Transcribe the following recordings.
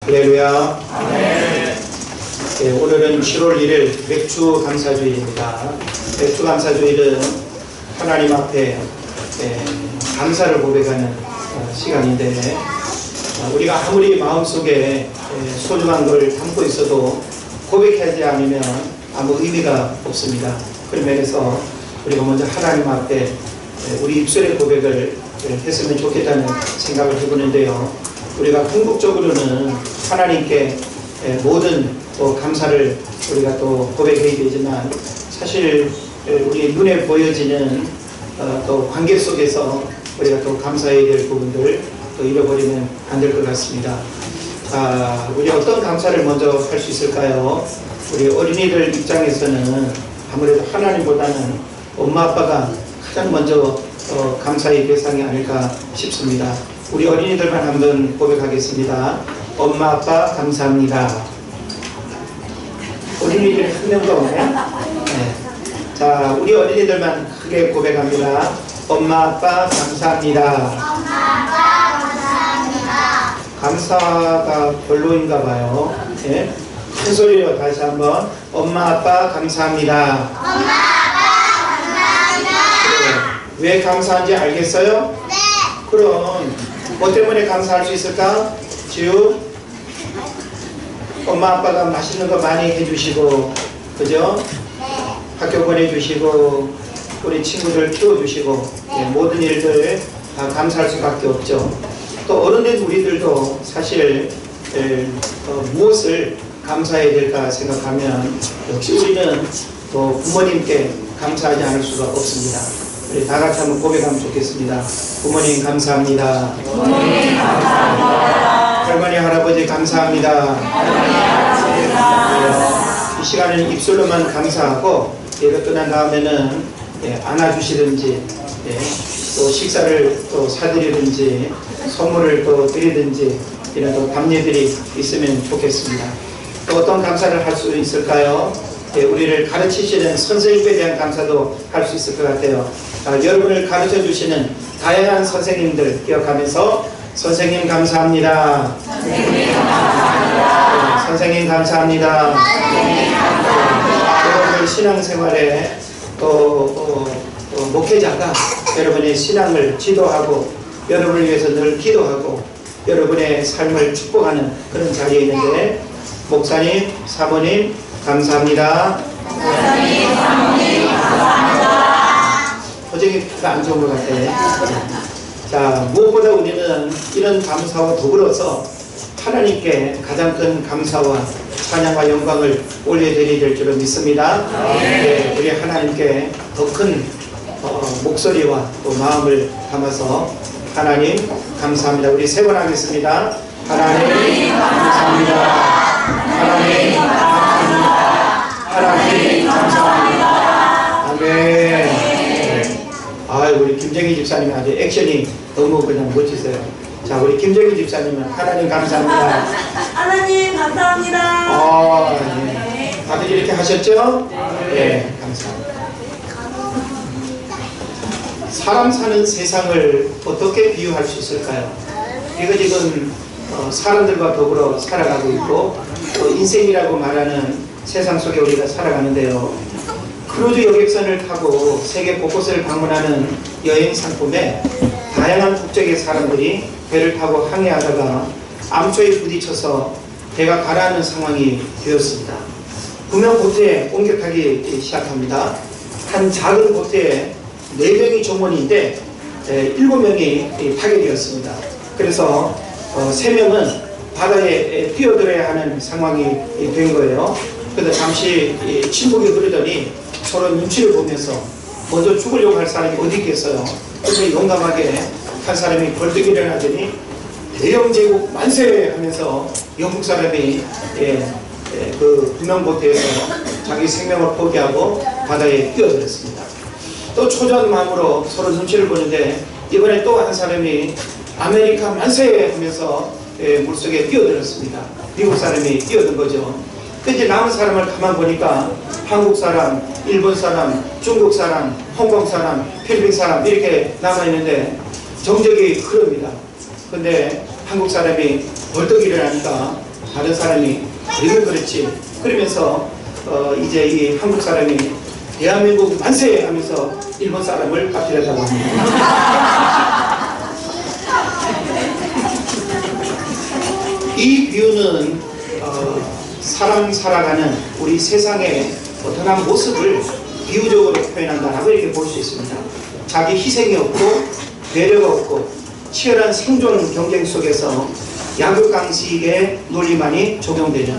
할렐루야. 네, 오늘은 7월 1일 맥주 감사주일입니다. 맥주 감사주일은 하나님 앞에 감사를 고백하는 시간인데, 우리가 아무리 마음속에 소중한 걸 담고 있어도 고백하지 않으면 아무 의미가 없습니다. 그런 면에서 우리가 먼저 하나님 앞에 우리 입술의 고백을 했으면 좋겠다는 생각을 해보는데요. 우리가 궁극적으로는 하나님께 모든 감사를 우리가 또 고백해야 되지만, 사실 우리 눈에 보여지는 또 관계 속에서 우리가 또 감사해야 될 부분들 또 잃어버리면 안 될 것 같습니다. 우리 어떤 감사를 먼저 할 수 있을까요? 우리 어린이들 입장에서는 아무래도 하나님보다는 엄마 아빠가 가장 먼저 감사의 대상이 아닐까 싶습니다. 우리 어린이들만 한번 고백하겠습니다. 엄마 아빠 감사합니다. 어린이들이 한 명도 없네. 네. 자, 우리 어린이들만 크게 고백합니다. 엄마 아빠 감사합니다. 엄마 아빠 감사합니다. 감사가 별로인가 봐요. 네. 큰 소리로 다시 한번 엄마 아빠 감사합니다. 엄마 아빠 감사합니다. 네. 왜 감사한지 알겠어요? 네. 그럼 뭐 때문에 감사할 수 있을까? 지우? 엄마 아빠가 맛있는 거 많이 해주시고, 그죠? 네. 학교 보내주시고, 우리 친구들 키워주시고, 모든 일들 다 감사할 수밖에 없죠. 또 어른된 우리들도 사실 무엇을 감사해야 될까 생각하면 역시 우리는 또 부모님께 감사하지 않을 수가 없습니다. 우리 다 같이 한번 고백하면 좋겠습니다. 부모님 감사합니다. 부모님 감사합니다. 할머니 할아버지 감사합니다. 할머니 할아버지 감사합니다. 이 시간에는 입술로만 감사하고, 예배 끝난 다음에는 안아주시든지, 또 식사를 또 사드리든지, 선물을 또 드리든지, 이런 또 답례들이 있으면 좋겠습니다. 또 어떤 감사를 할 수 있을까요? 우리를 가르치시는 선생님에 대한 감사도 할 수 있을 것 같아요. 여러분을 가르쳐 주시는 다양한 선생님들 기억하면서 선생님 감사합니다. 선생님 감사합니다. 선생님 감사합니다. 선생님 감사합니다. 여러분의 신앙생활에 또 목회자가 여러분의 신앙을 지도하고 여러분을 위해서 늘 기도하고 여러분의 삶을 축복하는 그런 자리에 있는데, 목사님, 사모님 감사합니다. 목사님, 사모님 감사합니다. 표정이가 안 좋은 것 같아. 자, 무엇보다 우리는 이런 감사와 더불어서 하나님께 가장 큰 감사와 찬양과 영광을 올려드려야 될 줄로 믿습니다. 우리 하나님께 더 큰 목소리와 또 마음을 담아서 하나님 감사합니다. 우리 세 번 하겠습니다. 하나님 감사합니다. 하나님 감사합니다. 하나님 감사합니다. 아멘. 우리 김정희 집사님 아주 액션이 너무 그냥 멋지세요. 자, 우리 김정희 집사님은 하나님 감사합니다. 하나님 감사합니다. 네. 다들 이렇게 하셨죠? 네, 감사합니다. 사람 사는 세상을 어떻게 비유할 수 있을까요? 우리가 지금 사람들과 더불어 살아가고 있고, 또 인생이라고 말하는 세상 속에 우리가 살아가는데요. 크루즈 여객선을 타고 세계 곳곳을 방문하는 여행 상품에 다양한 국적의 사람들이 배를 타고 항해하다가 암초에 부딪혀서 배가 가라앉는 상황이 되었습니다. 구명 보트에 옮겨타기 시작합니다. 한 작은 보트에 4명이 조문인데 7명이 타게 되었습니다. 그래서 3명은 바다에 뛰어들어야 하는 상황이 된 거예요. 그래서 잠시 침묵이 흐르더니 서로 눈치를 보면서 먼저 죽으려고 할 사람이 어디 있겠어요. 그래서 용감하게 한 사람이 벌떡 일어나더니 대영제국 만세 하면서 영국 사람이 그 구명보트에서 자기 생명을 포기하고 바다에 뛰어들었습니다. 또 초조한 마음으로 서로 눈치를 보는데, 이번에 또 한 사람이 아메리카 만세 하면서 물속에 뛰어들었습니다. 미국 사람이 뛰어든 거죠. 이제 남은 사람을 가만 보니까 한국 사람, 일본 사람, 중국 사람, 홍콩 사람, 필리핀 사람 이렇게 남아있는데 정적이 흐릅니다. 근데 한국 사람이 벌떡 일어나니까 다른 사람이 그러면 그렇지. 그러면서 이제 이 한국 사람이 대한민국 만세 하면서 일본 사람을 빠뜨렸다고 합니다. 이 비유는 사람 살아가는 우리 세상의 어떤 한 모습을 비유적으로 표현한다라고 이렇게 볼 수 있습니다. 자기 희생이 없고 배려가 없고 치열한 생존 경쟁 속에서 약육강식의 논리만이 적용되는,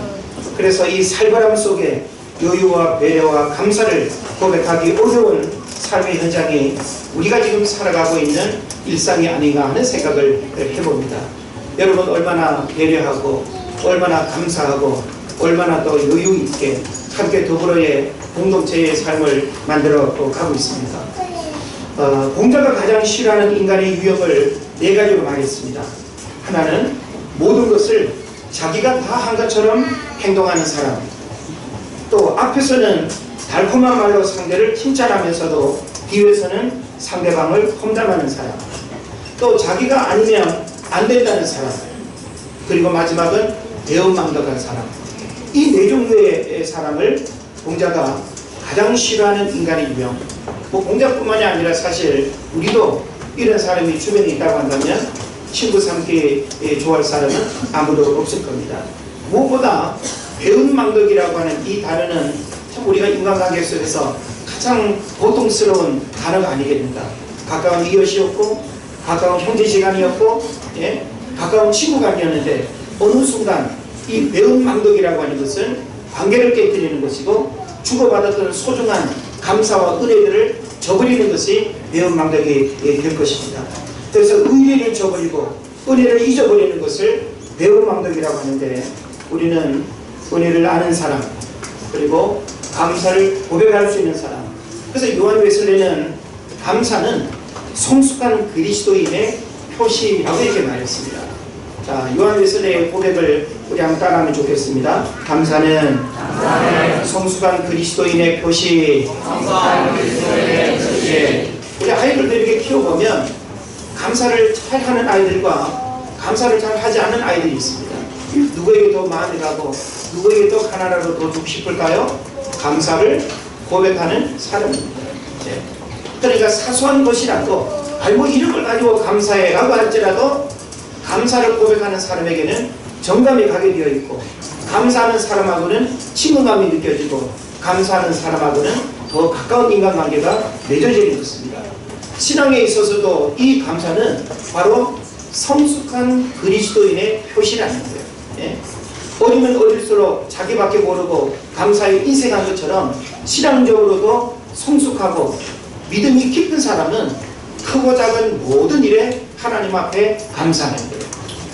그래서 이 살벌함 속에 여유와 배려와 감사를 고백하기 어려운 삶의 현장이 우리가 지금 살아가고 있는 일상이 아닌가 하는 생각을 해봅니다. 여러분 얼마나 배려하고 얼마나 감사하고 얼마나 더 여유 있게 함께 더불어의 공동체의 삶을 만들어 가고 있습니다. 공자가 가장 싫어하는 인간의 유형을 4가지로 말했습니다. 하나는 모든 것을 자기가 다 한 것처럼 행동하는 사람, 또 앞에서는 달콤한 말로 상대를 칭찬하면서도 뒤에서는 상대방을 험담하는 사람, 또 자기가 아니면 안 된다는 사람, 그리고 마지막은 배은망덕한 사람. 이 4종류의 사람을 공자가 가장 싫어하는 인간의 유형. 공자뿐만이 아니라 사실 우리도 이런 사람이 주변에 있다고 한다면 친구 삼기 좋아할 사람은 아무도 없을 겁니다. 무엇보다 배은망덕이라고 하는 이 단어는 참 우리가 인간관계 속에서 가장 고통스러운 단어가 아니겠는가. 가까운 이웃이었고 가까운 형제시간이었고 가까운 친구간이었는데 어느 순간 이 배은망덕이라고 하는 것은 관계를 깨뜨리는 것이고 주고받았던 소중한 감사와 은혜들을 저버리는 것이 배은망덕이 될 것입니다. 그래서 의리를 저버리고 은혜를 잊어버리는 것을 배은망덕이라고 하는데, 우리는 은혜를 아는 사람, 그리고 감사를 고백할 수 있는 사람. 그래서 요한 웨슬레는 감사는 성숙한 그리스도인의 표시라고 이렇게 말했습니다. 자, 요한 웨슬레의 고백을 우리 한번 따라하면 좋겠습니다. 감사는 성숙한 그리스도인의 표시. 예, 우리 아이들도 이렇게 키워보면 감사를 잘 하는 아이들과 감사를 잘 하지 않는 아이들이 있습니다. 누구에게 더 마음이 가고 누구에게 더 하나라도 더 주고 싶을까요? 감사를 고백하는 사람입니다. 예. 그러니까 사소한 것이라도 뭐 이런 걸 가지고 감사해 라고 할지라도 감사를 고백하는 사람에게는 정감이 가게 되어 있고, 감사하는 사람하고는 친근감이 느껴지고, 감사하는 사람하고는 더 가까운 인간관계가 맺어져 있습니다. 신앙에 있어서도 이 감사는 바로 성숙한 그리스도인의 표시라는 거예요. 예? 어리면 어릴수록 자기밖에 모르고 감사에 인색한 것처럼 신앙적으로도 성숙하고 믿음이 깊은 사람은 크고 작은 모든 일에 하나님 앞에 감사하는 거예요.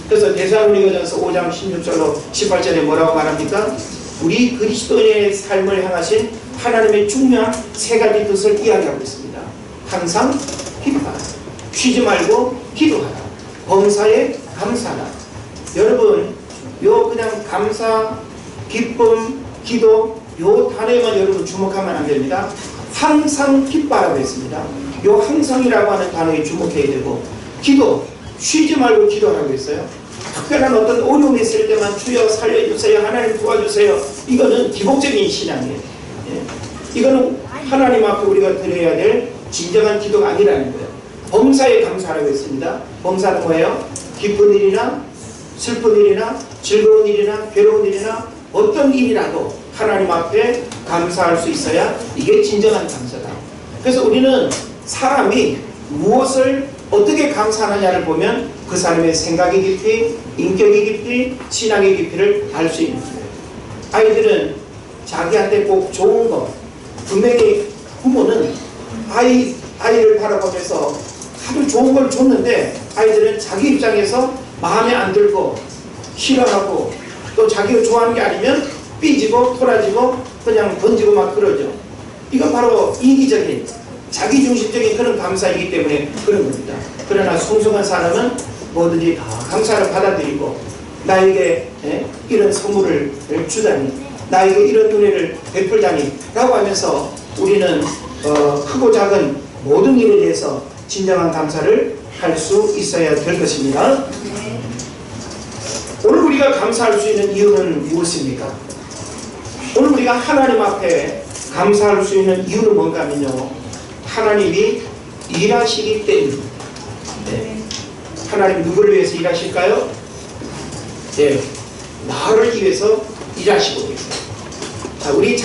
그래서 데살로니가전서 5장 16절로 18절에 뭐라고 말합니까? 우리 그리스도인의 삶을 향하신 하나님의 중요한 3가지 뜻을 이야기하고 있습니다. 항상 기뻐하라, 쉬지 말고 기도하라, 범사에 감사하라. 여러분, 요 그냥 감사, 기쁨, 기도 요 단어에만 여러분 주목하면 안 됩니다. 항상 기뻐하라고 했습니다. 요 항상이라고 하는 단어에 주목해야 되고, 기도, 쉬지 말고 기도하라고 했어요. 특별한 어떤 어려움이 있을 때만 주여 살려주세요, 하나님 도와주세요, 이거는 기복적인 신앙이에요. 예. 이거는 하나님 앞에 우리가 드려야 될 진정한 기도가 아니라는 거예요. 범사에 감사하라고 했습니다. 범사는 뭐예요? 기쁜 일이나 슬픈 일이나 즐거운 일이나 괴로운 일이나 어떤 일이라도 하나님 앞에 감사할 수 있어야 이게 진정한 감사다. 그래서 우리는 사람이 무엇을 어떻게 감사하느냐를 보면 그 사람의 생각의 깊이, 인격의 깊이, 신앙의 깊이를 알 수 있는 거예요. 아이들은 자기한테 꼭 좋은 거, 분명히 부모는 아이를 바라보면서 아주 좋은 걸 줬는데 아이들은 자기 입장에서 마음에 안 들고 싫어하고 또 자기가 좋아하는 게 아니면 삐지고 토라지고 그냥 던지고 막 그러죠. 이건 바로 이기적인 자기중심적인 그런 감사이기 때문에 그런 겁니다. 그러나 성숙한 사람은 뭐든지 다 감사를 받아들이고, 나에게 이런 선물을 주다니, 나에게 이런 은혜를 베풀다니 라고 하면서 우리는 크고 작은 모든 일에 대해서 진정한 감사를 할 수 있어야 될 것입니다. 오늘 우리 우리가 감사할 수 있는 이유는 무엇입니까? 오늘 우리가 하나님 앞에 감사할 수 있는 이유는 뭔가 하면요, 하나님이 일하시기 때문입니다. 네. 하나님 누구를 위해서 일하실까요? 네. 나를 위해서 일하시고 계세요. 자, 우리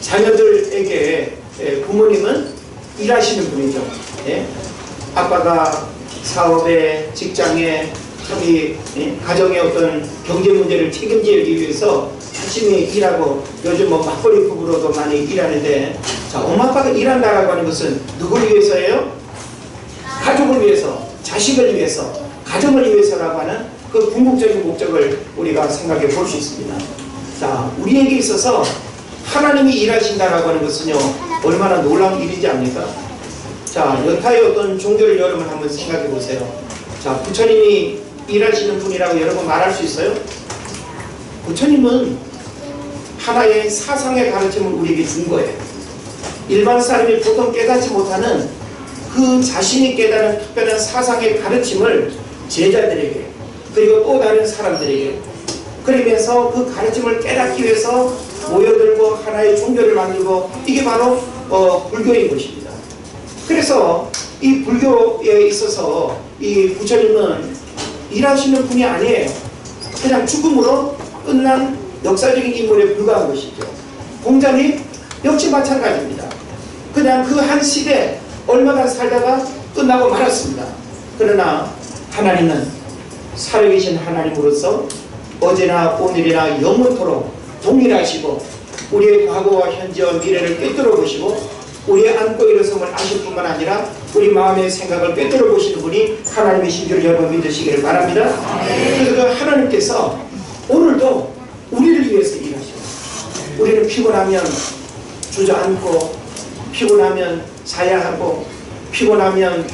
자녀들에게 부모님은 일하시는 분이죠. 네. 아빠가 사업에, 직장에, 가정의 어떤 경제 문제를 책임지기 위해서 열심히 일하고, 요즘 뭐 맞벌이 부부로도 많이 일하는데, 자, 엄마 아빠가 일한다라고 하는 것은 누구를 위해서예요? 가족을 위해서, 자식을 위해서, 가정을 위해서라고 하는 그 궁극적인 목적을 우리가 생각해 볼 수 있습니다. 자, 우리에게 있어서 하나님이 일하신다라고 하는 것은요, 얼마나 놀라운 일이지 않습니까? 자, 여타의 어떤 종교를 여러분 한번 생각해 보세요. 자, 부처님이 일하시는 분이라고 여러분 말할 수 있어요? 부처님은 하나의 사상의 가르침을 우리에게 준 거예요. 일반 사람이 보통 깨닫지 못하는 그 자신이 깨달은 특별한 사상의 가르침을 제자들에게, 그리고 또 다른 사람들에게, 그러면서 그 가르침을 깨닫기 위해서 모여들고 하나의 종교를 만들고, 이게 바로 불교인 것입니다. 그래서 이 불교에 있어서 이 부처님은 일하시는 분이 아니에요. 그냥 죽음으로 끝난 역사적인 인물에 불과한 것이죠. 공자님 역시 마찬가지입니다. 그냥 그 한 시대 얼마나 살다가 끝나고 말았습니다. 그러나 하나님은 살아계신 하나님으로서 어제나 오늘이나 영원토록 동일하시고, 우리의 과거와 현재와 미래를 꿰뚫어 보시고, 우리의 안고 일어섬을 아실 뿐만 아니라 우리 마음의 생각을 꿰뚫어 보시는 분이 하나님이신 줄 여러분 믿으시기를 바랍니다. 그래서 그 하나님께서 오늘도 우리를 위해서 일하셔요. 우리는 피곤하면 주저앉고, 피곤하면 자야하고, 피곤하면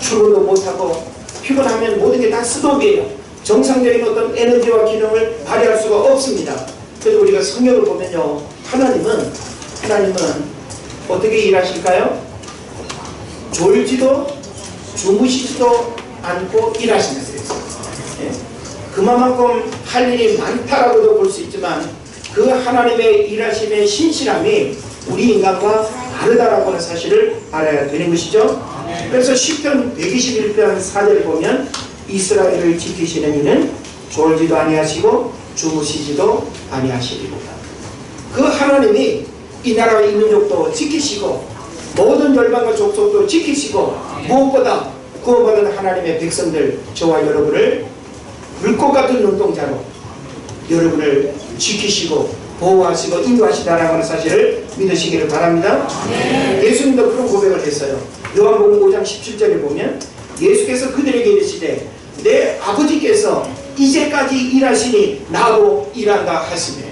출근도 못하고, 피곤하면 모든 게 다 스톱이에요. 정상적인 어떤 에너지와 기능을 발휘할 수가 없습니다. 그래서 우리가 성경을 보면요, 하나님은 어떻게 일하실까요? 졸지도 주무시지도 않고 일하신다 그랬어요. 그만큼 할 일이 많다라고도 볼 수 있지만, 그 하나님의 일하심의 신실함이 우리 인간과 다르다라고 하는 사실을 알아야 되는 것이죠. 그래서 시편 121편 4절을 보면, 이스라엘을 지키시는 이는 졸지도 아니하시고 주무시지도 아니하시리로다. 그 하나님이 이 나라와 이 민족도 지키시고, 모든 열방과 족속도 지키시고, 무엇보다 구원받은 하나님의 백성들, 저와 여러분을 불꽃 같은 눈동자로 여러분을 지키시고 보호하시고 인도하시다라는 하는 사실을 믿으시기를 바랍니다. 예수님도 그런 고백을 했어요. 요한복음 5장 17절에 보면, 예수께서 그들에게 이르시되 내 아버지께서 이제까지 일하시니 나도 일한다 하시며.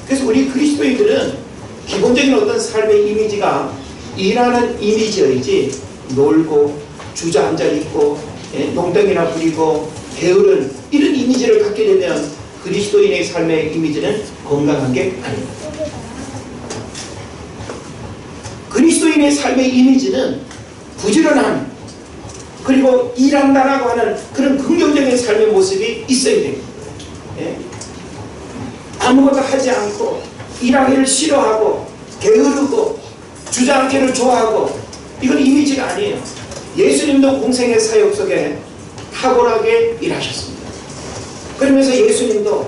그래서 우리 그리스도인들은 기본적인 어떤 삶의 이미지가 일하는 이미지이지, 놀고 주저앉아 있고 농땡이나 부리고 게으른 이런 이미지를 갖게 되면 그리스도인의 삶의 이미지는 건강한 게 아닙니다. 그리스도인의 삶의 이미지는 부지런한, 그리고 일한다라고 하는 그런 긍정적인 삶의 모습이 있어야 됩니다. 아무것도 하지 않고 일하기를 싫어하고 게으르고 주저앉기를 좋아하고, 이건 이미지가 아니에요. 예수님도 공생의 사역 속에 탁월하게 일하셨습니다. 그러면서 예수님도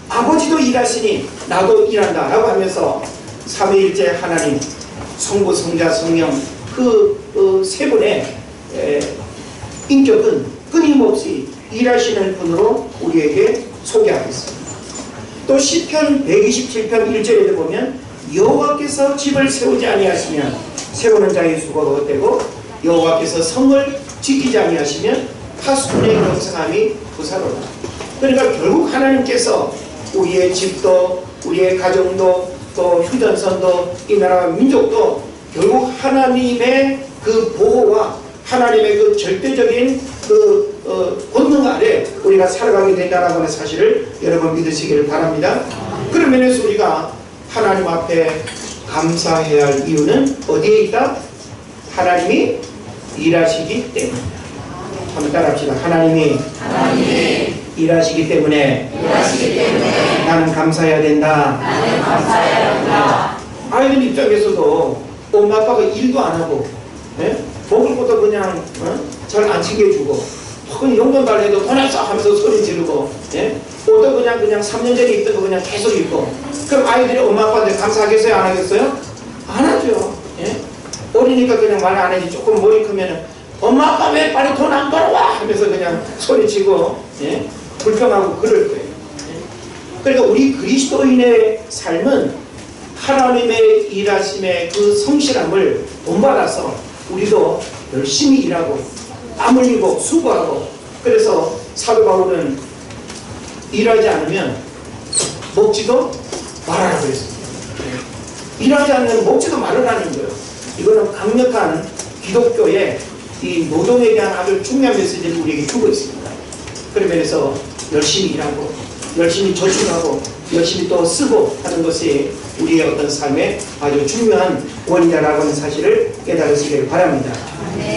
아버지도 일하시니 나도 일한다 라고 하면서 삼위일체 하나님, 성부, 성자, 성령 그 세 분의 인격은 끊임없이 일하시는 분으로 우리에게 소개하고 있습니다. 또 시편 127편 1절에도 보면, 여호와께서 집을 세우지 아니하시면 세우는 자의 수고가 헛되고, 여호와께서 성을 지키지 아니하시면 파수꾼의 경성함이 부사로다. 그러니까 결국 하나님께서 우리의 집도, 우리의 가정도, 또 휴전선도, 이 나라와 민족도 결국 하나님의 그 보호와 하나님의 그 절대적인 그 권능 아래 우리가 살아가게 된다는 하는 사실을 여러분 믿으시기를 바랍니다. 그런 면에서 우리가 하나님 앞에 감사해야 할 이유는 어디에 있다? 하나님이 일하시기 때문입니다. 한번 따라합시다. 하나님이 일하시기 때문에 나는 감사해야 된다. 아이들 입장에서도 엄마 아빠가 일도 안 하고 먹을 것도 그냥 잘 안 챙겨주고 혹은 용돈 달래도 돈 없어 하면서 소리 지르고 옷도 그냥 3년 전에 입던 거 그냥 계속 입고 그럼 아이들이 엄마 아빠한테 감사하겠어요? 안 하겠어요? 안 하죠. 어리니까 그냥 말 안 하지. 조금 머리 크면은 엄마 아빠 왜 빨리 돈 안 벌어와 하면서 그냥 소리치고 불평하고 그럴 거예요. 그러니까 우리 그리스도인의 삶은 하나님의 일하심의 그 성실함을 본받아서 우리도 열심히 일하고 땀 흘리고 수고하고 그래서 사도 바울은 일하지 않으면 먹지도 말아라고 했습니다. 일하지 않으면 먹지도 말으라는 거예요. 이거는 강력한 기독교의 이 노동에 대한 아주 중요한 메시지를 우리에게 주고 있습니다. 그런 면에서 열심히 일하고 열심히 저축하고 열심히 또 쓰고 하는 것이 우리의 어떤 삶의 아주 중요한 원인이라고 하는 사실을 깨달으시길 바랍니다.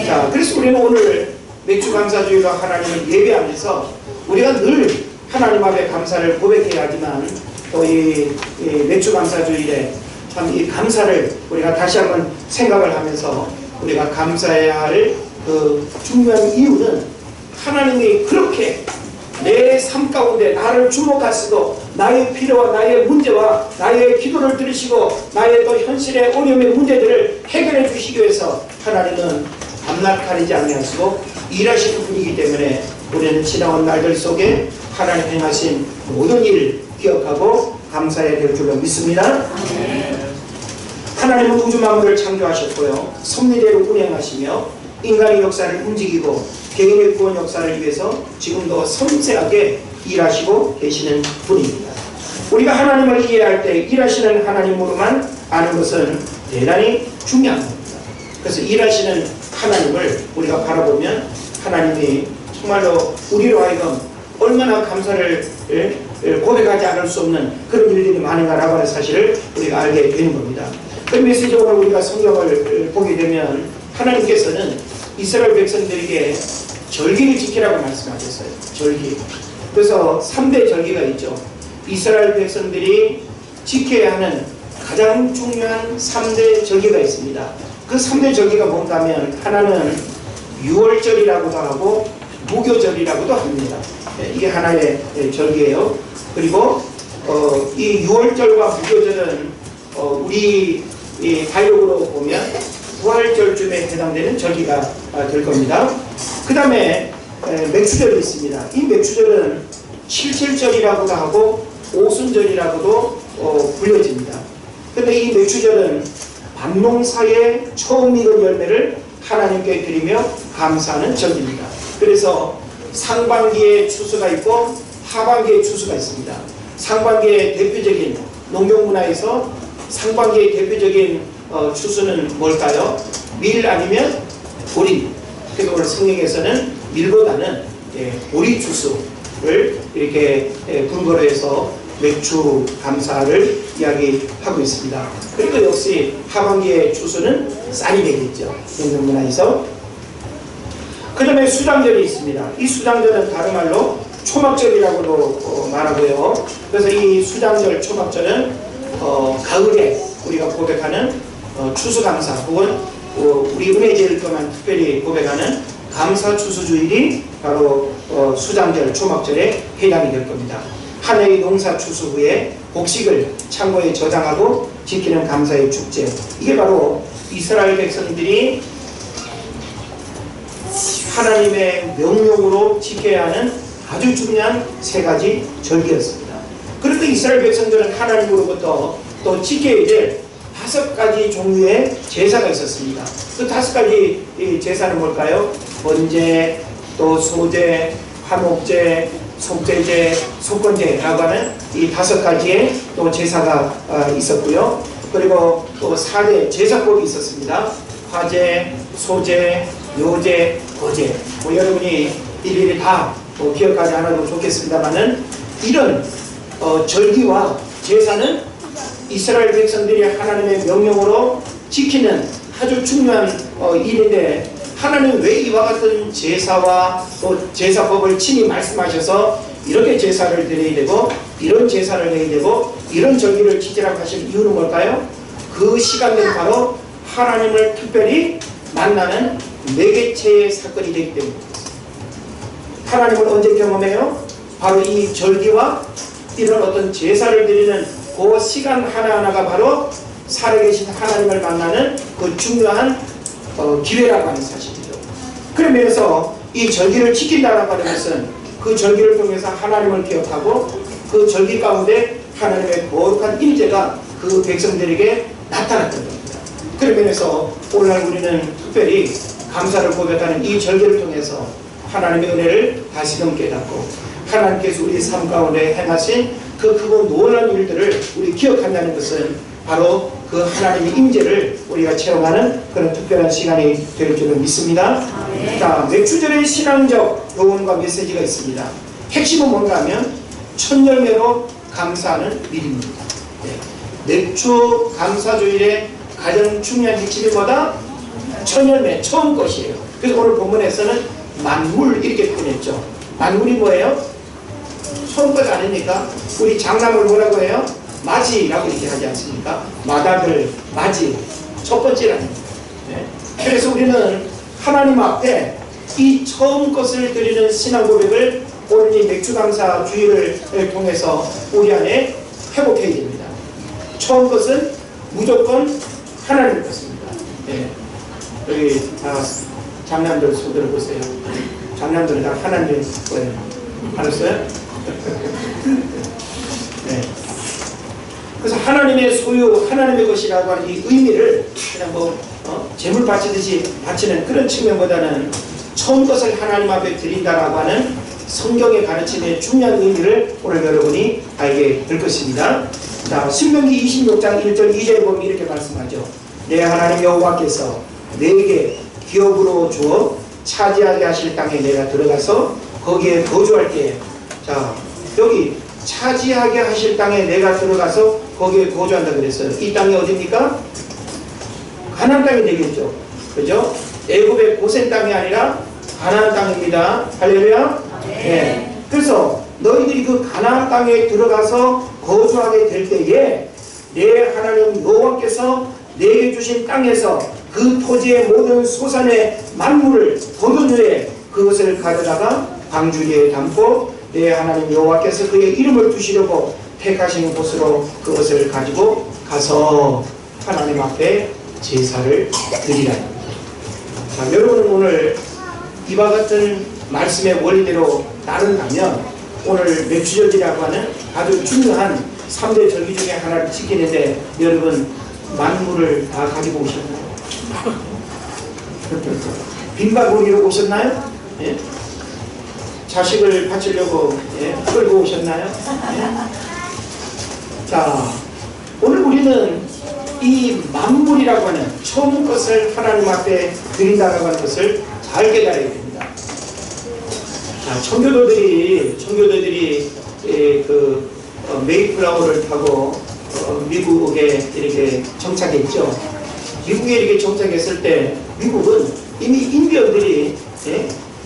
자, 그래서 우리는 오늘 맥주 감사주일로 하나님을 예배하면서 우리가 늘 하나님 앞에 감사를 고백해야 하지만 또 이 맥주 감사주일에 참 이 감사를 우리가 다시 한번 생각을 하면서 우리가 감사해야 할 그 중요한 이유는 하나님이 그렇게 내 삶 가운데 나를 주목하시고 나의 필요와 나의 문제와 나의 기도를 들으시고 나의 또 현실의 어려움의 문제들을 해결해 주시기 위해서 하나님은 밤낮 가리지 아니하시고 일하시는 분이기 때문에 우리는 지나온 날들 속에 하나님 행하신 모든 일 기억하고 감사해야 될 줄로 믿습니다. 하나님은 우주 만물을 창조하셨고요. 섭리대로 운행하시며 인간의 역사를 움직이고 개인의 구원 역사를 위해서 지금도 섬세하게 일하시고 계시는 분입니다. 우리가 하나님을 이해할 때 일하시는 하나님으로만 아는 것은 대단히 중요한 겁니다. 그래서 일하시는 하나님을 우리가 바라보면 하나님이 정말로 우리로 하여금 얼마나 감사를 고백하지 않을 수 없는 그런 일들이 많은가라고 하는 사실을 우리가 알게 되는 겁니다. 그 메시지적으로 우리가 성경을 보게 되면 하나님께서는 이스라엘 백성들에게 절기를 지키라고 말씀하셨어요. 절기. 그래서 3대 절기가 있죠. 이스라엘 백성들이 지켜야 하는 가장 중요한 3대 절기가 있습니다. 그 3대 절기가 뭔가 하면 하나는 유월절이라고도 하고 무교절이라고도 합니다. 이게 하나의 절기예요. 그리고 이 유월절과 무교절은 우리 달력으로 보면 부활절쯤에 해당되는 절기가 될 겁니다. 그 다음에 맥추절이 있습니다. 이 맥추절은 칠칠절이라고도 하고 오순절이라고도 불려집니다. 그런데 이 맥추절은 밤농사의 처음 익은 열매를 하나님께 드리며 감사하는 절기입니다. 그래서 상반기에 추수가 있고 하반기에 추수가 있습니다. 상반기의 대표적인 농경문화에서 상반기의 대표적인 추수는 뭘까요? 밀 아니면 보리. 그래서 오늘 성경에서는 밀보다는 보리 추수를 이렇게 근거로 해서 맥주 감사를 이야기하고 있습니다. 그리고 역시 하반기의 추수는 쌀이 되겠죠. 농경문화에서. 그 다음에 수장절이 있습니다. 이 수장절은 다른 말로 초막절이라고도 말하고요. 그래서 이 수장절, 초막절은 가을에 우리가 고백하는 추수감사 혹은 우리 은혜제일 동안 특별히 고백하는 감사추수주일이 바로 수장절, 초막절에 해당이 될 겁니다. 한 해의 농사 추수 후에 곡식을 창고에 저장하고 지키는 감사의 축제. 이게 바로 이스라엘 백성들이 하나님의 명령으로 지켜야 하는 아주 중요한 세 가지 절기였습니다. 그런데 이스라엘 백성들은 하나님으로부터 또 지켜야 될 5가지 종류의 제사가 있었습니다. 그 5가지 제사는 뭘까요? 번제, 또 소제, 화목제, 속죄제, 속건제라고 하는 이 5가지의 또 제사가 있었고요. 그리고 또 4대 제사법이 있었습니다. 화제, 소제, 요제, 거제. 여러분이 일일이 다 기억하지 않아도 좋겠습니다만은 이런 절기와 제사는 이스라엘 백성들이 하나님의 명령으로 지키는 아주 중요한 일인데 하나님 왜 이와 같은 제사와 또 제사법을 친히 말씀하셔서 이렇게 제사를 드려야 되고 이런 제사를 해야 되고 이런 절기를 지키라고 하신 이유는 뭘까요? 그 시간은 바로 하나님을 특별히 만나는 매개체의 사건이 되기 때문입니다. 하나님을 언제 경험해요? 바로 이 절기와 이런 어떤 제사를 드리는 그 시간 하나하나가 바로 살아계신 하나님을 만나는 그 중요한 기회라고 하는 사실이죠. 그런 면에서 이 절기를 지킨다라고 하는 것은 그 절기를 통해서 하나님을 기억하고 그 절기 가운데 하나님의 거룩한 임재가 그 백성들에게 나타났던 겁니다. 그런 면에서 오늘날 우리는 특별히 감사를 고백하는 이 절기를 통해서 하나님의 은혜를 다시금 깨닫고 하나님께서 우리 삶 가운데 행하신 그 크고 놀라운 일들을 우리 기억한다는 것은 바로 그 하나님의 임재를 우리가 체험하는 그런 특별한 시간이 될 줄을 믿습니다. 자, 맥주절의 신앙적 교훈과 메시지가 있습니다. 핵심은 뭔가 하면 첫 열매로 감사하는 믿음입니다. 맥주 감사주일의 가장 중요한 핵심이 뭐다? 첫 열매, 처음 것이에요. 그래서 오늘 본문에서는 만물 이렇게 표현했죠. 만물이 뭐예요? 처음 것 아닙니까? 우리 장남을 뭐라고 해요? 맞이라고 얘기하지 않습니까? 마다들, 맞이, 첫 번째라는 거예요. 네. 그래서 우리는 하나님 앞에 이 처음 것을 드리는 신앙 고백을 오늘 이 맥주감사 주일을 통해서 우리 안에 회복해야 됩니다. 처음 것은 무조건 하나님 것입니다. 네. 여기 다 장남들 손 들어보세요. 장남들은 다 하나님 거예요. 알았어요? 네. 그래서 하나님의 소유, 하나님의 것이라고 하는 이 의미를 그냥 뭐 재물 바치듯이 바치는 그런 측면보다는 처음 것을 하나님 앞에 드린다라고 하는 성경의 가르침의 중요한 의미를 오늘 여러분이 알게 될 것입니다. 자, 신명기 26장 1절 2절에 보면 이렇게 말씀하죠. 내 하나님 여호와께서 내게 기업으로 주어 차지하게 하실 땅에 내가 들어가서 거기에 거주할 때, 자, 여기 차지하게 하실 땅에 내가 들어가서 거기에 거주한다 그랬어요. 이 땅이 어디입니까? 가나안 땅이 되겠죠. 그죠? 애굽의 고센 땅이 아니라 가나안 땅입니다. 할렐루야. 네. 그래서 너희들이 그 가나안 땅에 들어가서 거주하게 될 때에 내 하나님 여호와께서 내게 주신 땅에서 그 토지의 모든 소산의 만물을 거둔 후에 그것을 가져다가 방주리에 담고 내 하나님 여호와께서 그의 이름을 두시려고 택하신 곳으로 그것을 가지고 가서 하나님 앞에 제사를 드리라. 자, 여러분은 오늘 이와 같은 말씀의 원리대로 따른다면 오늘 맥주절이라고 하는 아주 중요한 3대 절기 중에 하나를 지키는데 여러분 만물을 다 가지고 오셨나요? 빈바구니로 오셨나요? 예? 자식을 바치려고 끌고 오셨나요? 자, 오늘 우리는 이 만물이라고 하는 처음 것을 하나님 앞에 드린다라고 하는 것을 잘 깨달아야 됩니다. 자, 청교도들이 메이플라워를 타고 미국에 이렇게 정착했죠. 미국에 이렇게 정착했을 때 미국은 이미 인디언들이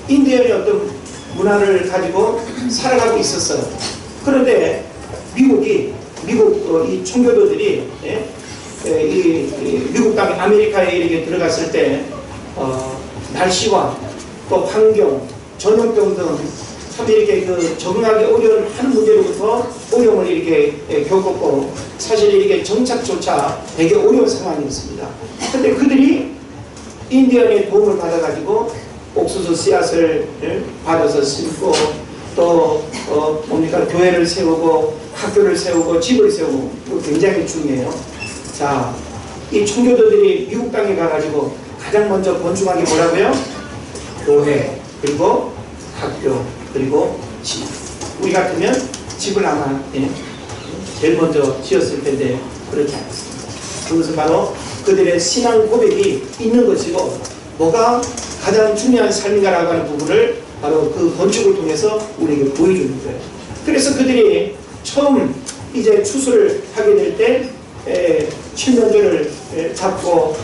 인디언의 어떤 문화를 가지고 살아가고 있었어요. 그런데 미국 이 청교도들이 미국 땅 아메리카에 이렇게 들어갔을 때 날씨와 또 환경, 전염병 등 참 이렇게 적응하기 어려운 한 문제로부터 어려움을 이렇게 겪었고 사실 이렇게 정착조차 되게 어려운 상황이었습니다. 그런데 그들이 인디언의 도움을 받아가지고 옥수수 씨앗을 받아서 심고 또 교회를 세우고 학교를 세우고 집을 세우고 이거 굉장히 중요해요. 자, 이 청교도들이 미국 땅에 가가지고 가장 먼저 건축한 게 뭐라고요? 교회, 그리고 학교, 그리고 집. 우리 같으면 집을 아마 제일 먼저 지었을 텐데 그렇지 않습니다. 그것은 바로 그들의 신앙 고백이 있는 것이고 뭐가 가장 중요한 삶인가라고 하는 부분을 바로 그 건축을 통해서 우리에게 보여주는 거예요. 그래서 그들이 처음 이제 추수를 하게 될 때 칠면조를 잡고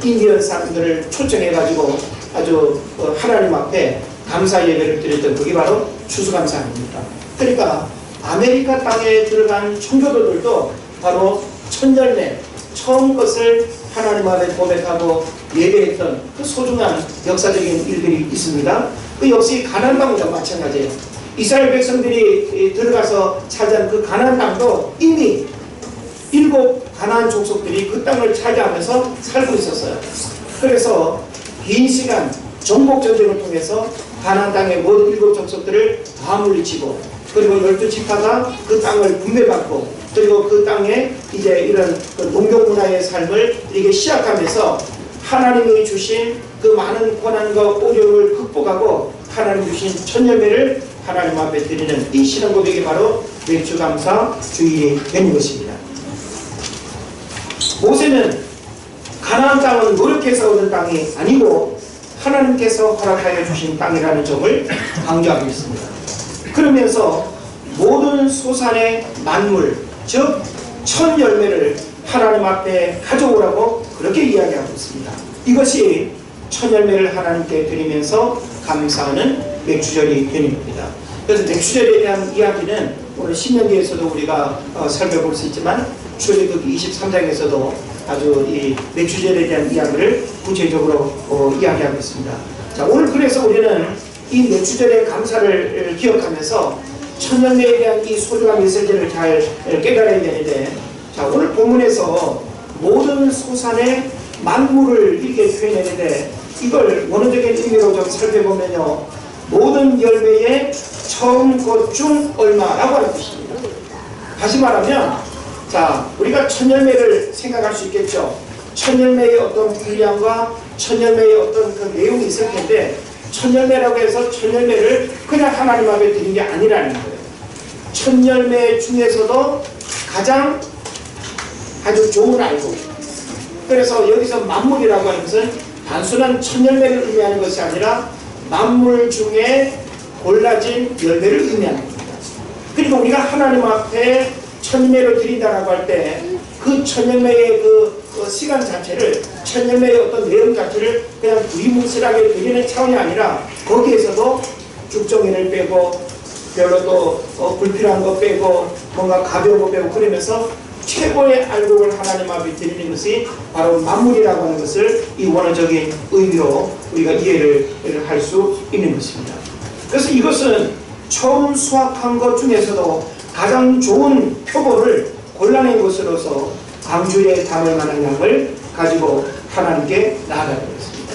인디언 사람들을 초청해가지고 아주 하나님 앞에 감사 예배를 드렸던 그게 바로 추수감사 아닙니까? 그러니까 아메리카 땅에 들어간 청교도들도 바로 첫 열매, 처음 것을 하나님 앞에 고백하고 예배했던 그 소중한 역사적인 일들이 있습니다. 그 역시 가나안 땅과 마찬가지예요. 이스라엘 백성들이 들어가서 차지한 그 가나안 땅도 이미 7 가나안 족속들이 그 땅을 차지하면서 살고 있었어요. 그래서 긴 시간 정복 전쟁을 통해서 가나안 땅의 모든 7 족속들을 다 물리치고, 그리고 12지파가 그 땅을 분배받고, 그리고 그 땅에 이제 이런 그 농경 문화의 삶을 이게 시작하면서 하나님이 주신 그 많은 고난과 어려움을 극복하고 하나님 주신 첫 열매를 하나님 앞에 드리는 이 신앙 고백이 바로 맥주감사 주일이 되는 것입니다. 모세는 가나안 땅은 노력해서 얻은 땅이 아니고 하나님께서 허락하여 주신 땅이라는 점을 강조하고 있습니다. 그러면서 모든 소산의 만물, 즉 첫 열매를 하나님 앞에 가져오라고 그렇게 이야기하고 있습니다. 이것이 첫 열매를 하나님께 드리면서 감사하는 맥주절이 되는 겁니다. 그래서 맥주절에 대한 이야기는 오늘 신명기에서도 우리가 살펴볼 수 있지만 출애굽기 23장에서도 아주 이 맥주절에 대한 이야기를 구체적으로 이야기하고 있습니다. 자, 오늘 그래서 우리는 이 맥주절의 감사를 기억하면서 첫 열매에 대한 이 소중한 메시지를 잘 깨달아야 되는데, 자, 오늘 본문에서 모든 소산의 만물을 이렇게 표현했는데 이걸 원어적인 의미로 좀 살펴보면요, 모든 열매의 처음 것 중 얼마라고 하는 것입니다. 다시 말하면, 자, 우리가 첫 열매를 생각할 수 있겠죠. 첫 열매의 어떤 분량과 첫 열매의 어떤 그 내용이 있을 텐데, 첫 열매라고 해서 첫 열매를 그냥 하나님 앞에 드린 게 아니라는 거예요. 첫 열매 중에서도 가장 아주 좋은 알고, 그래서 여기서 만물이라고 하는 것은 단순한 첫 열매를 의미하는 것이 아니라 만물 중에 골라진 열매를 의미하는 겁니다. 그리고 우리가 하나님 앞에 첫 열매를 드린다라고 할 때 그 첫 열매의 그 시간 자체를, 첫 열매의 어떤 내용 자체를 그냥 두리뭉실하게 드리는 차원이 아니라 거기에서도 죽정이를 빼고 별로 또 불필요한 거 빼고 뭔가 가벼운 거 빼고 그러면서 최고의 알곡을 하나님 앞에 드리는 것이 바로 만물이라고 하는 것을 이 원어적인 의미로 우리가 이해를 할 수 있는 것입니다. 그래서 이것은 처음 수확한 것 중에서도 가장 좋은 표본을 골라낸 것으로서 강주에 담을 만한 양을 가지고 하나님께 나아가는 것입니다.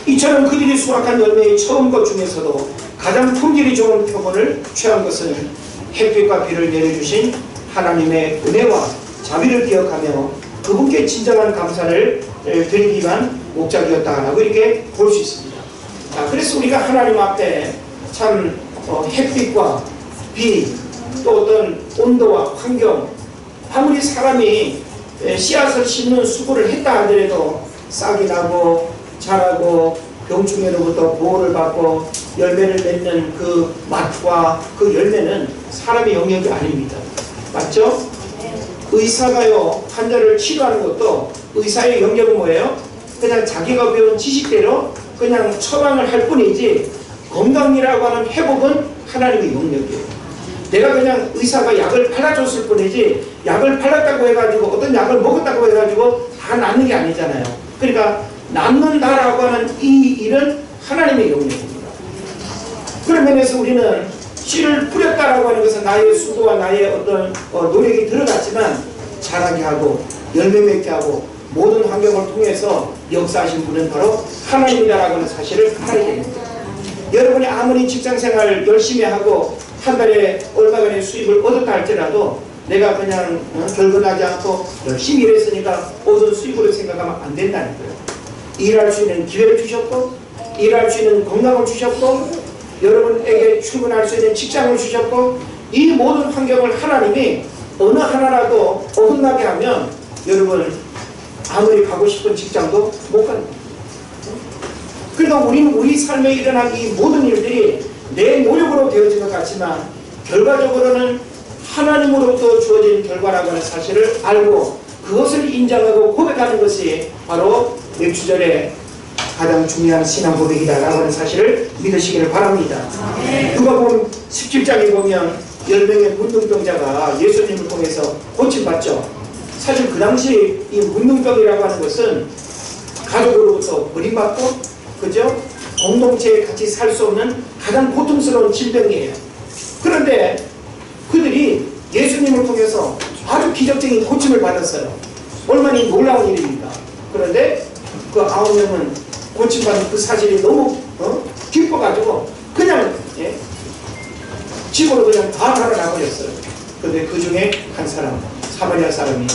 이처럼 그들이 수확한 열매의 처음 것 중에서도 가장 품질이 좋은 표본을 취한 것은 햇빛과 비를 내려주신 하나님의 은혜와 자비를 기억하며 그분께 진정한 감사를 드리기 위한 목적이었다라고 이렇게 볼 수 있습니다. 자, 그래서 우리가 하나님 앞에 참 햇빛과 비, 또 어떤 온도와 환경, 아무리 사람이 씨앗을 심는 수고를 했다 하더라도 싹이 나고 자라고 병충해로부터 보호를 받고 열매를 맺는 그 맛과 그 열매는 사람의 영역이 아닙니다. 맞죠? 의사가요, 환자를 치료하는 것도 의사의 영역은 뭐예요? 그냥 자기가 배운 지식대로 그냥 처방을 할 뿐이지 건강이라고 하는 회복은 하나님의 영역이에요. 내가 그냥 의사가 약을 발라줬을 뿐이지 약을 발랐다고 해가지고 어떤 약을 먹었다고 해가지고 다 낫는 게 아니잖아요. 그러니까 낫는다라고 하는 이 일은 하나님의 영역입니다. 그런 면에서 우리는 씨를 뿌렸다라고 하는 것은 나의 수고와 나의 어떤 노력이 들어갔지만 자라게 하고 열매 맺게 하고 모든 환경을 통해서 역사하신 분은 바로 하나님이라고 하는 사실을 알아야 됩니다. 여러분이 아무리 직장생활 열심히 하고 한 달에 얼마간의 수입을 얻었다 할지라도 내가 그냥 결근하지 않고 열심히 일했으니까 얻은 수입으로 생각하면 안 된다는 거예요. 일할 수 있는 기회를 주셨고, 일할 수 있는 건강을 주셨고, 여러분에게 출근할 수 있는 직장을 주셨고, 이 모든 환경을 하나님이 어느 하나라도 어긋나게 하면 여러분 아무리 가고 싶은 직장도 못 가는 거예요. 그러니까 우리는 우리 삶에 일어난 이 모든 일들이 내 노력으로 되어진 것 같지만 결과적으로는 하나님으로부터 주어진 결과라고 하는 사실을 알고 그것을 인정하고 고백하는 것이 바로 맥주절의 가장 중요한 신앙 고백이다라고 하는 사실을 믿으시기를 바랍니다. 누가복음 17장에 보면 10명의 문둥병자가 예수님을 통해서 고침받죠. 사실 그 당시 이 문둥병이라고 하는 것은 가족으로부터 버림받고, 그죠? 공동체에 같이 살 수 없는 가장 고통스러운 질병이에요. 그런데 그들이 예수님을 통해서 아주 기적적인 고침을 받았어요. 얼마나 놀라운 일입니까? 그런데 그 9명은 고침받은 그 사실이 너무 기뻐가지고 그냥 집으로 그냥 다 달아나버렸어요. 그런데 그 중에 한 사람, 사마리아 사람이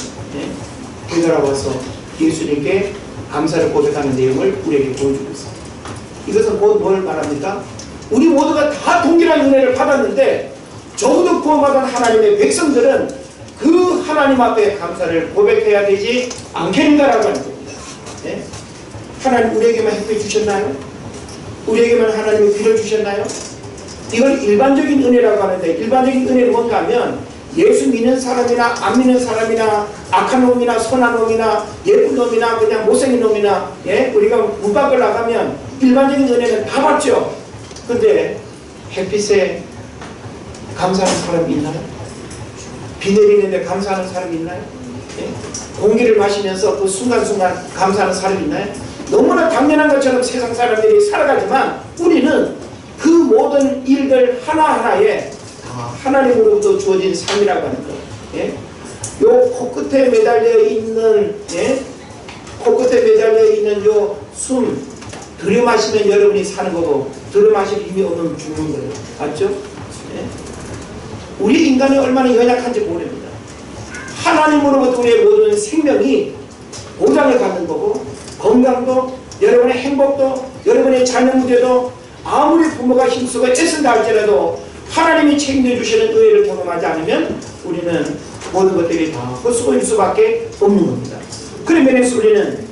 되돌아와서 예수님께 감사를 고백하는 내용을 우리에게 보여주고 있습니다. 이것은 곧 뭘 말합니까? 우리 모두가 다 동일한 은혜를 받았는데 적어도 구원받은 하나님의 백성들은 그 하나님 앞에 감사를 고백해야 되지 않겠는가라고 하는 겁니다. 네? 하나님 우리에게만 햇빛 주셨나요? 우리에게만 하나님이 비를 주셨나요? 이걸 일반적인 은혜라고 하는데, 일반적인 은혜는 뭔가 하면 예수 믿는 사람이나 안 믿는 사람이나 악한 놈이나 선한 놈이나 예쁜 놈이나 그냥 못생긴 놈이나 우리가 문 밖을 나가면 일반적인 은혜는 다 받죠. 근데 햇빛에 감사하는 사람이 있나요? 비 내리는데 감사하는 사람이 있나요? 공기를 마시면서 그 순간순간 감사하는 사람이 있나요? 너무나 당연한 것처럼 세상 사람들이 살아가지만 우리는 그 모든 일들 하나하나에 하나님으로부터 주어진 삶이라고 하는 거예요. 요 코끝에 매달려 있는 코끝에 매달려 있는 요 숨 들이마시면 여러분이 사는 거고 들이마실 힘이 없는 죽는 거예요. 맞죠? 우리 인간이 얼마나 연약한지 모릅니다. 하나님으로부터 우리의 모든 생명이 보장을 받는 거고, 건강도, 여러분의 행복도, 여러분의 자녀 문제도 아무리 부모가 힘쓰고 애쓴다 할지라도 하나님이 책임져 주시는 은혜를 경험하지 않으면 우리는 모든 것들이 다 헛수고일 수밖에 없는 겁니다. 그런 면에서 우리는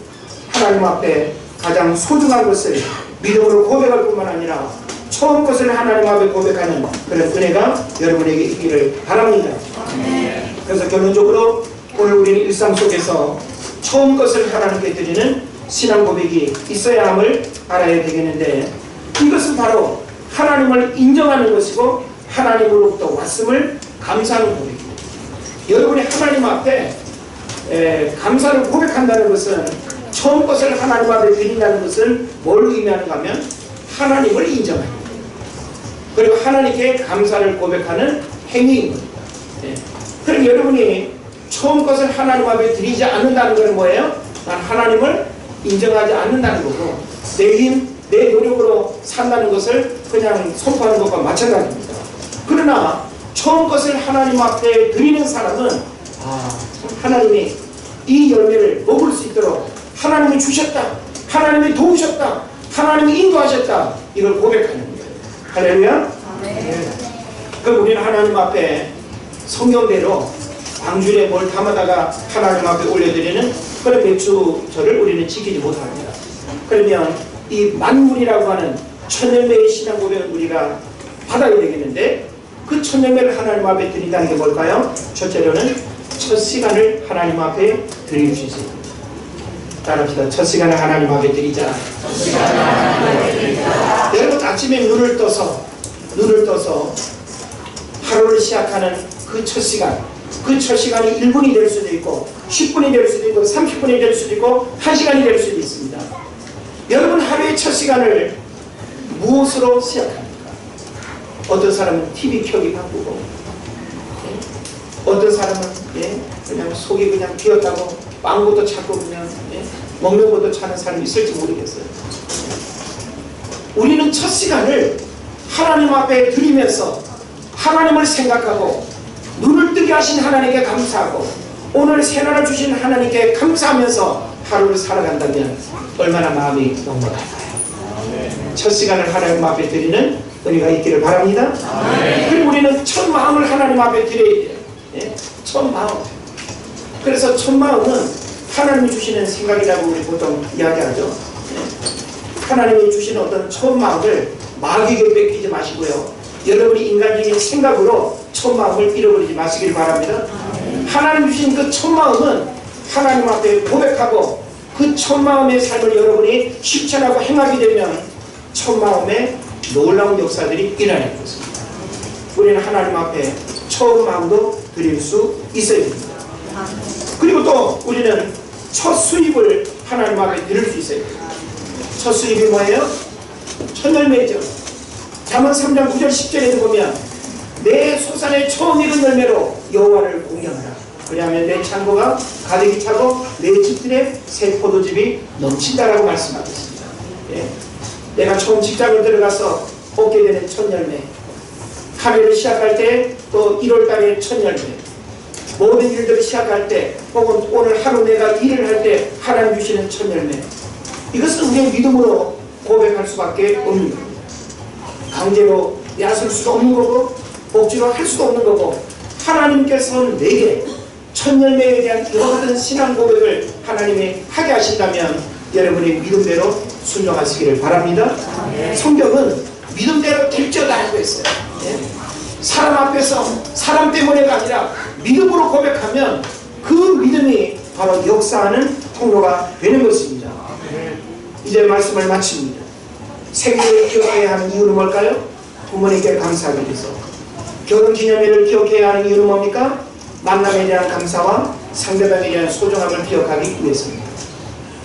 하나님 앞에 가장 소중한 것을 믿음으로 고백할 뿐만 아니라 처음 것을 하나님 앞에 고백하는 그런 은혜가 여러분에게 있기를 바랍니다. 그래서 결론적으로 오늘 우리는 일상 속에서 처음 것을 하나님께 드리는 신앙 고백이 있어야 함을 알아야 되겠는데, 이것은 바로 하나님을 인정하는 것이고 하나님으로부터 왔음을 감사하는 고백입니다. 여러분이 하나님 앞에 감사를 고백한다는 것은, 처음 것을 하나님 앞에 드린다는 것은 뭘 의미하는가 하면 하나님을 인정합니다. 그리고 하나님께 감사를 고백하는 행위인 겁니다. 그럼 여러분이 처음 것을 하나님 앞에 드리지 않는다는 것은 뭐예요? 난 하나님을 인정하지 않는다는 거고, 내 힘, 내 노력으로 산다는 것을 그냥 선포하는 것과 마찬가지입니다. 그러나 처음 것을 하나님 앞에 드리는 사람은 하나님이 이 열매를 먹을 수 있도록 하나님이 주셨다, 하나님이 도우셨다, 하나님이 인도하셨다, 이걸 고백하는 거예요. 할렐루야. 그럼 우리는 하나님 앞에 성경대로 광주에 뭘 담아다가 하나님 앞에 올려드리는 그런 맥주절을 우리는 지키지 못합니다. 그러면 이 만물이라고 하는 천열매의 신앙 고백을 우리가 받아야 되겠는데, 그 천열매를 하나님 앞에 드린다는 게 뭘까요? 첫째로는 첫 시간을 하나님 앞에 드릴 수 있습니다. 따라합시다. 첫 시간을 하나님 앞에 드리자. 여러분 아침에 눈을 떠서 하루를 시작하는 그 첫 시간, 그 첫 시간이 1분이 될 수도 있고 10분이 될 수도 있고 30분이 될 수도 있고 1시간이 될 수도 있습니다. 여러분 하루의 첫 시간을 무엇으로 시작합니까? 어떤 사람은 TV 켜기 바쁘고, 어떤 사람은 그냥 속이 그냥 비었다고 빵부터 찾고 그냥 먹는 것도 찾는 사람이 있을지 모르겠어요. 우리는 첫 시간을 하나님 앞에 드리면서 하나님을 생각하고 눈을 뜨게 하신 하나님께 감사하고 오늘 새날을 주신 하나님께 감사하면서 하루를 살아간다면 얼마나 마음이 넉넉할까요? 첫 시간을 하나님 앞에 드리는 은혜가 있기를 바랍니다. 그리고 우리는 첫 마음을 하나님 앞에 드려야 돼요. 첫 마음. 그래서 첫 마음은 하나님이 주시는 생각이라고 우리 보통 이야기하죠. 하나님이 주시는 어떤 첫 마음을 마귀에게 뺏기지 마시고요, 여러분이 인간적인 생각으로 첫 마음을 잃어버리지 마시길 바랍니다. 하나님 주신 그 첫 마음은 하나님 앞에 고백하고 그 첫 마음의 삶을 여러분이 실천하고 행하게 되면 첫 마음에 놀라운 역사들이 일어날 것입니다. 우리는 하나님 앞에 처음 마음도 드릴 수 있어야 됩니다. 그리고 또 우리는 첫 수입을 하나님 앞에 드릴 수 있어야 됩니다. 첫 수입이 뭐예요? 첫 열매죠. 잠언 3장 9절 10절에도 보면 내 소산의 처음 익은 열매로 여호와를 공경하라. 그리하면 내 창고가 가득히 차고 내 집들에 새 포도즙이 넘친다라고 말씀하고 있습니다. 예. 내가 처음 직장을 들어가서 얻게 되는 첫 열매, 한 해를 시작할 때 또 1월달에 첫 열매, 모든 일들을 시작할 때 혹은 오늘 하루 내가 일을 할 때 하나님 주시는 첫 열매, 이것은 우리의 믿음으로 고백할 수밖에 없는 겁니다. 강제로 야술 수도 없는 거고 억지로 할 수도 없는 거고, 하나님께서는 내게 첫 열매에 대한 이와 같은 신앙 고백을 하나님이 하게 하신다면 여러분의 믿음대로 순종하시기를 바랍니다. 성경은 믿음대로 될지어다라고 했어요. 사람 앞에서 사람 때문에가 아니라 믿음으로 고백하면 그 믿음이 바로 역사하는 통로가 되는 것입니다. 이제 말씀을 마칩니다. 생일을 기억해야 하는 이유는 뭘까요? 부모님께 감사하기 위해서. 결혼기념일을 기억해야 하는 이유는 뭡니까? 만남에 대한 감사와 상대방에 대한 소중함을 기억하기 위해서입니다.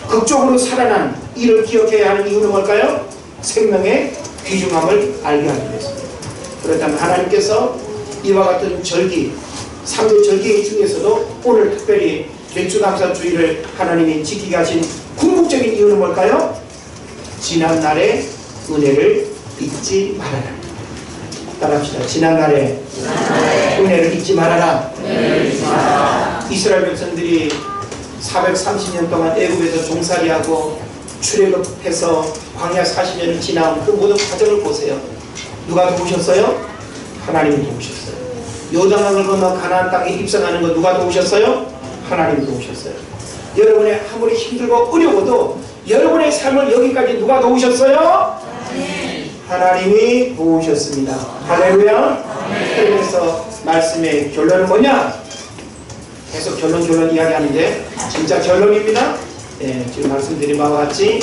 극적으로 살아난 이를 기억해야 하는 이유는 뭘까요? 생명의 귀중함을 알게 하기 위해서입니다. 그렇다면 하나님께서 이와 같은 절기, 3대 절기 중에서도 오늘 특별히 맥주감사주의를 하나님이 지키게 하신 궁극적인 이유는 뭘까요? 지난날의 은혜를 잊지 말아라. 따라합시다. 지난날의 은혜를 잊지 말아라. 이스라엘 백성들이 430년 동안 애굽에서 종살이하고 출애굽해서 광야 40년을 지나온 그 모든 과정을 보세요. 누가 도우셨어요? 하나님이 도우셨어요. 요단강을 건너 가나안 땅에 입성하는 거 누가 도우셨어요? 하나님이 도우셨어요. 여러분의 아무리 힘들고 어려워도 여러분의 삶을 여기까지 누가 도우셨어요? 하나님이 도우셨습니다. 할렐루야. 그래서 말씀의 결론은 뭐냐? 계속 결론 이야기하는데 진짜 결론입니다. 지금 말씀드린 바와 같이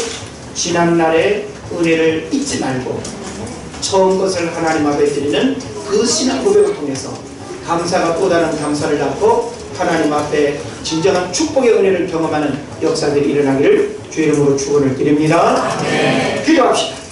지난날의 은혜를 잊지 말고 처음 것을 하나님 앞에 드리는 그 신앙 고백을 통해서 감사가 또 다른 감사를 낳고 하나님 앞에 진정한 축복의 은혜를 경험하는 역사들이 일어나기를 주의 이름으로 축원을 드립니다. 기도합시다.